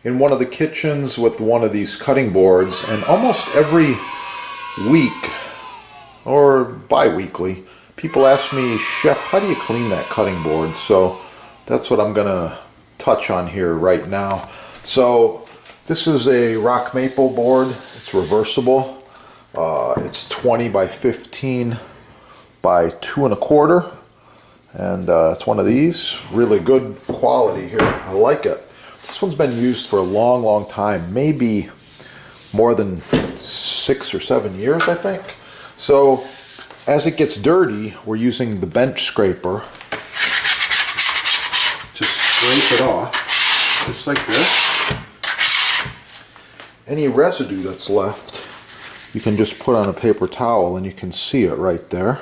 in one of the kitchens with one of these cutting boards, and almost every week or bi-weekly people ask me, Chef, how do you clean that cutting board? So that's what I'm gonna touch on here right now. So this is a rock maple board. It's reversible. It's 20 by 15 by 2 1/4, and it's one of these. Really good quality here. I like it. This one's been used for a long time, maybe more than 6 or 7 years, I think. So as it gets dirty, we're using the bench scraper to scrape it off, just like this. Any residue that's left, you can just put on a paper towel and you can see it right there.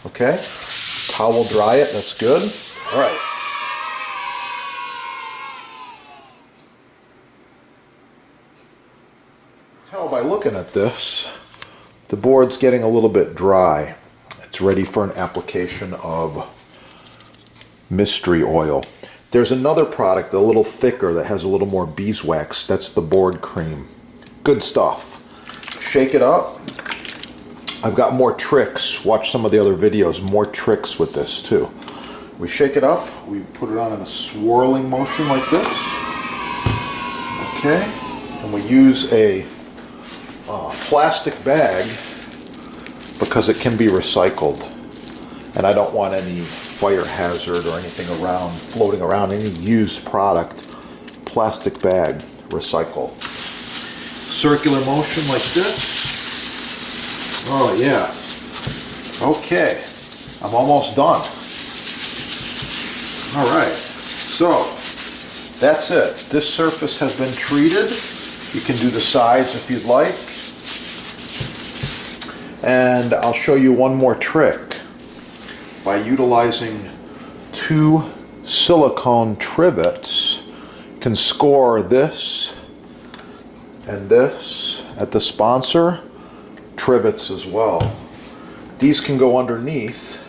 Okay, towel dry it, that's good. All right. Tell by looking at this, the board's getting a little bit dry. It's ready for an application of mystery oil. There's another product, a little thicker, that has a little more beeswax. That's the board cream. Good stuff. Shake it up. I've got more tricks. Watch some of the other videos. More tricks with this too. We shake it up. We put it on in a swirling motion like this. Okay. And we use a plastic bag because it can be recycled. And I don't want any fire hazard or anything around, floating around, any used product. Plastic bag, recycle. Circular motion like this. Oh yeah. Okay. I'm almost done. Alright. So, that's it. This surface has been treated. You can do the sides if you'd like. And I'll show you one more trick. By utilizing 2 silicone trivets, you can score this and this at the sponsor trivets as well. These can go underneath,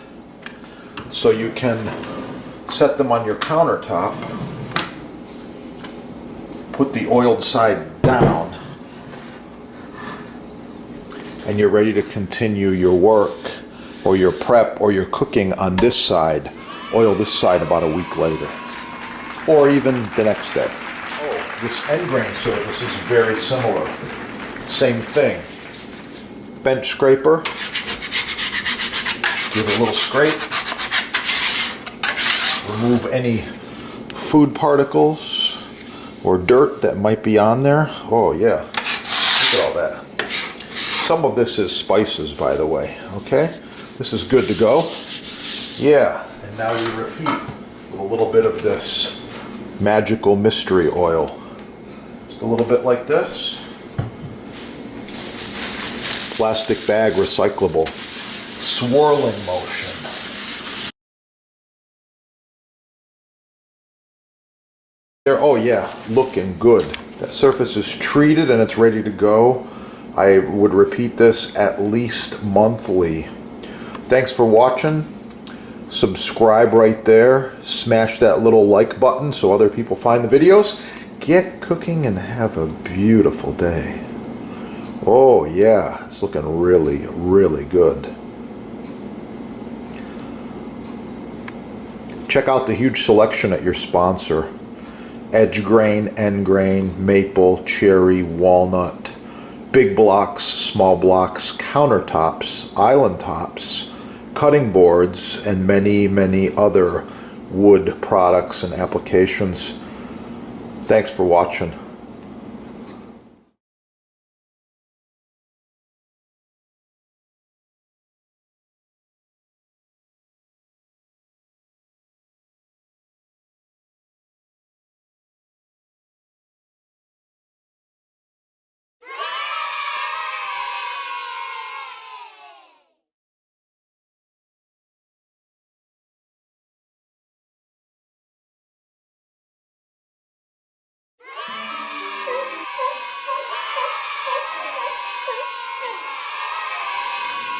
so you can set them on your countertop, put the oiled side down, and you're ready to continue your work or your prep or your cooking on this side. Oil this side about a week later, or even the next day. Oh, this end grain surface is very similar. Same thing. Bench scraper. Give it a little scrape. Remove any food particles or dirt that might be on there. Oh yeah, look at all that. Some of this is spices, by the way, okay? This is good to go. Yeah, and now you repeat with a little bit of this magical mystery oil. Just a little bit like this. Plastic bag, recyclable. Swirling motion. There, oh yeah, looking good. That surface is treated and it's ready to go. I would repeat this at least monthly. Thanks for watching. Subscribe right there. Smash that little like button so other people find the videos. Get cooking and have a beautiful day. Oh yeah, it's looking really, really good. Check out the huge selection at your sponsor. Edge grain, end grain, maple, cherry, walnut. Big blocks, small blocks, countertops, island tops, cutting boards, and many, many other wood products and applications. Thanks for watching.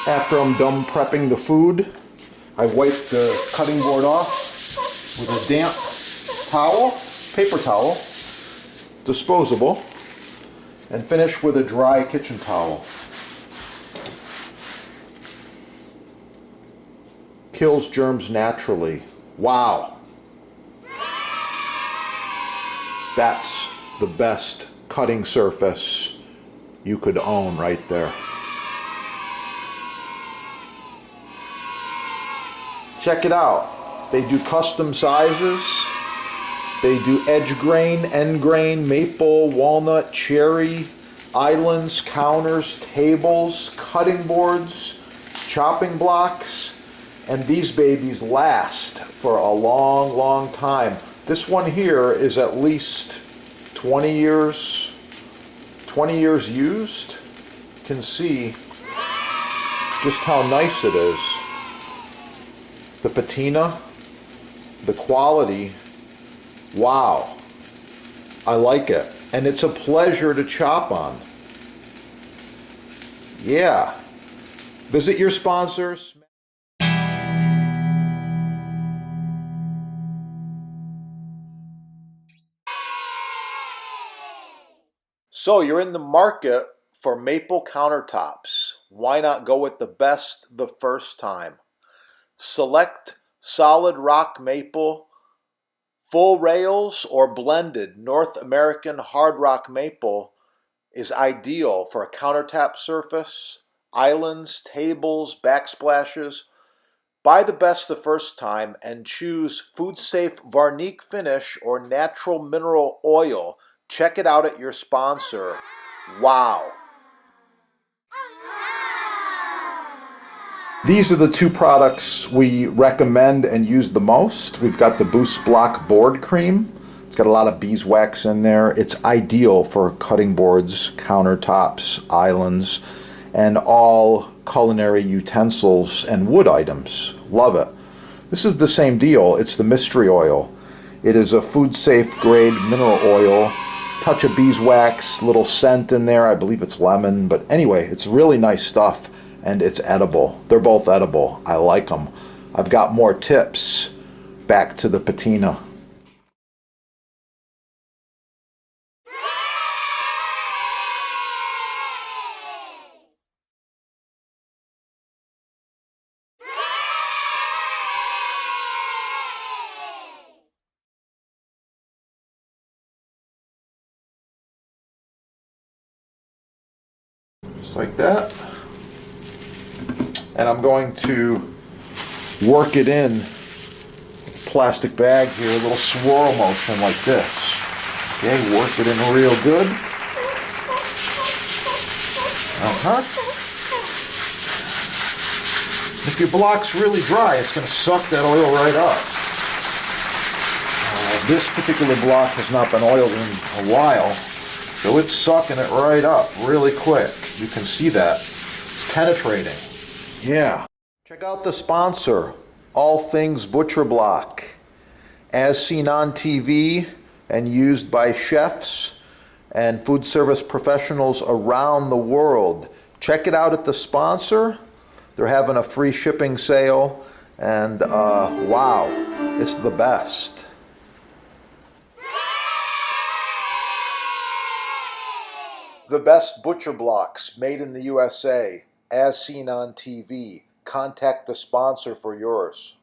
After I'm done prepping the food, I wipe the cutting board off with a damp towel, paper towel, disposable, and finish with a dry kitchen towel. Kills germs naturally. Wow. That's the best cutting surface you could own right there. Check it out. They do custom sizes. They do edge grain, end grain, maple, walnut, cherry, islands, counters, tables, cutting boards, chopping blocks, and these babies last for a long, long time. This one here is at least 20 years used. You can see just how nice it is. The patina, the quality, wow, I like it. And it's a pleasure to chop on. Yeah. Visit your sponsors. So you're in the market for maple countertops. Why not go with the best the first time? Select solid rock maple, full rails, or blended North American hard rock maple is ideal for a countertop surface, islands, tables, backsplashes. Buy the best the first time and choose food safe Varnique finish or natural mineral oil. Check it out at your sponsor. Wow. These are the two products we recommend and use the most. We've got the Boost Block board cream. It's got a lot of beeswax in there. It's ideal for cutting boards, countertops, islands, and all culinary utensils and wood items. Love it. This is the same deal. It's the mystery oil. It is a food safe grade mineral oil. Touch of beeswax, little scent in there. I believe it's lemon, but anyway, it's really nice stuff and it's edible. They're both edible. I like them. I've got more tips. Back to the patina. Just like that. And I'm going to work it in plastic bag here, a little swirl motion like this. Okay, work it in real good. If your block's really dry, it's going to suck that oil right up. This particular block has not been oiled in a while, so it's sucking it right up really quick. You can see that. It's penetrating. Yeah. Check out the sponsor, All Things Butcher Block. As seen on TV and used by chefs and food service professionals around the world. Check it out at the sponsor. They're having a free shipping sale, and wow, it's the best. The best butcher blocks made in the USA, as seen on TV. Contact the sponsor for yours.